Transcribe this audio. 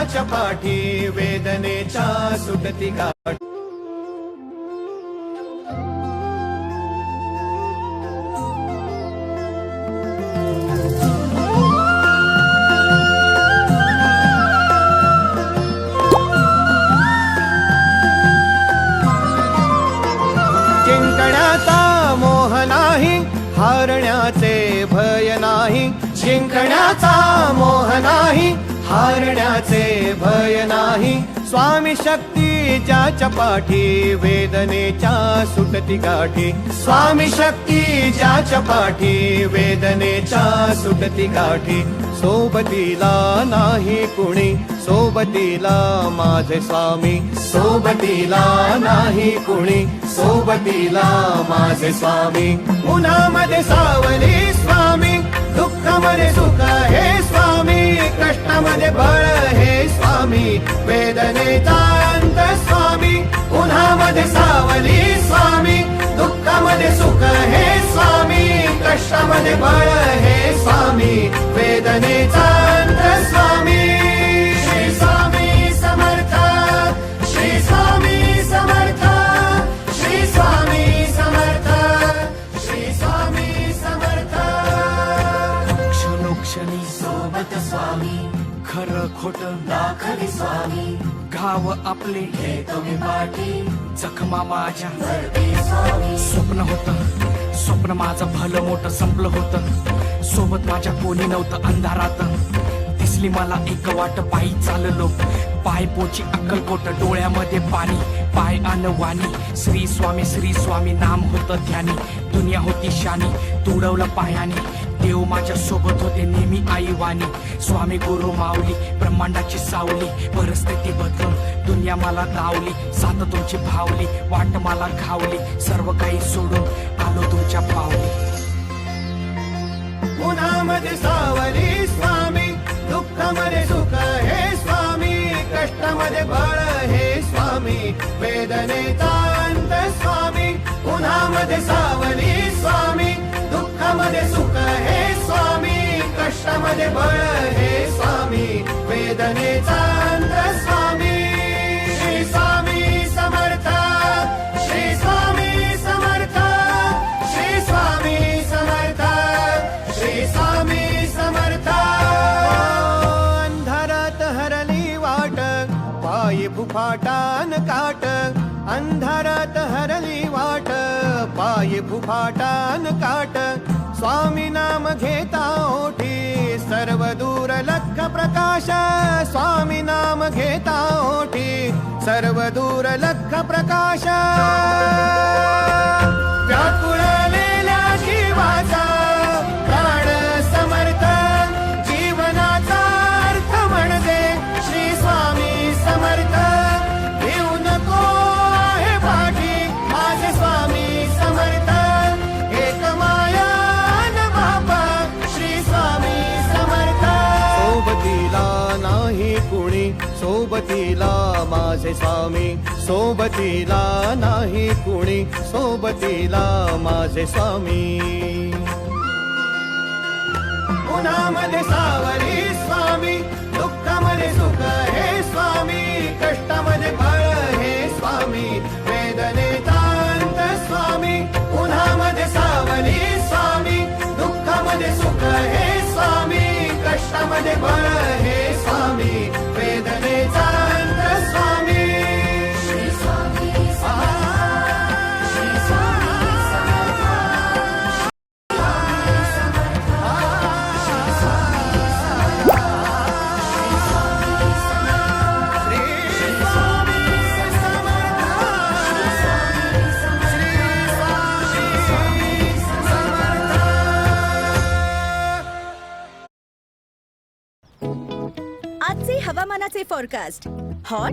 ज्याच्या पाठी वेदनेच्या सुटती गाठी. जिंकण्याचा मोह नाही, हारण्याचे भय नाही. जिंकण्याचा मोह नाही, हारण्याचे भय नाही. स्वामी शक्ती ज्याच्या पाठी वेदनेच्या सुटती गाठी. स्वामी शक्ती ज्याच्या पाठी वेदनेच्या सुटती गाठी. सोबतीला नाही कुणी, सोबतीला माझे स्वामी. सोबतीला नाही कुणी, सोबतीला माझे स्वामी. उन्हामध्ये सावली स्वामी, दुःखामध्ये सुख हे स्वामी. कष्टामध्ये बळ हे स्वामी, वेदनेचा अंत स्वामी. उन्हामध्ये सावली स्वामी, दुःखामध्ये सुख हे स्वामी. कष्टामध्ये बळ हे स्वामी, वेदनेचा अंत स्वामी. श्री स्वामी समर्थ, श्री स्वामी समर्थ, श्री स्वामी समर्थ, श्री स्वामी समर्थ. क्षणोक्षणी सोबत स्वामी, खरं खोट दाखवी स्वामी. गाव आपले हे तुम्ही पाठी, जखमा माझ्या स्वामी. स्वप्न होतं, स्वप्न माझं भलं मोठं संपलं होतं. सोबत माझ्या कोणी नव्हतं अंधारात. दिसली मला एक वाट, पायी चाललो पाय पोची अक्कलकोट. डोळ्यामध्ये पाणी, पाय अनवाणी. श्री स्वामी नाम होतं ध्यानी. दुनिया होती शानी, तुडवलं पायाने. देव माझ्या सोबत होते नेहमी आईवानी. स्वामी गुरु माऊली, ब्रह्मांडाची सावली. परिस्थिती बदलून दुनिया मला धावली. साथ तुमची भावली, वाट मला घावली. सर्व काही सोडून आलो तुमच्या पावली. उन्हामध्ये सावली स्वामी, दुःखामध्ये सुख हे स्वामी. कष्टामध्ये बळ हे स्वामी, वेदनेचा अंत स्वामी. उन्हामध्ये सावली स्वामी, दुःखामध्ये सुख हे स्वामी. कष्टामध्ये बळ हे स्वामी, वेदनेचा अंत स्वामी. श्री स्वामी समर्थ, श्री स्वामी समर्थ, श्री स्वामी समर्थ, श्री स्वामी समर्थ. अंधारात हरली वाट, पायी फुफाटान काट. अंधारात हरली वाट, पायी फुफाटान काट. स्वामी नाम घेता ओठी, सर्व दूर लख प्रकाश. स्वामी नाम घेता ओठी, सर्व दूर लख प्रकाश. व्याकुळलेल्या जीवाचा प्राण समर्थ, जीवनाचा अर्थ म्हणजे श्री स्वामी समर्थ. येऊ नको आहे पाठी माझे स्वामी समर्थ. एक माया न बापा श्री स्वामी समर्थ. सोबतीला नाही कुणी, सोबतीला माझे स्वामी. सोबतीला नाही कुणी, सोबतीला माझे स्वामी. उन्हामध्ये सावली स्वामी, दुःखामध्ये सुख हे स्वामी. कष्टामध्ये बळ हे स्वामी, वेदनेचा अंत स्वामी. उन्हामध्ये सावली स्वामी, दुःखामध्ये सुख हे स्वामी. कष्टामध्ये बळ हे स्वामी, वेदनेचा अंत स्वामी. श्री स्वामी श्री स्वामी समर्थ, आजचे हवामानाचे फोरकास्ट. हॉट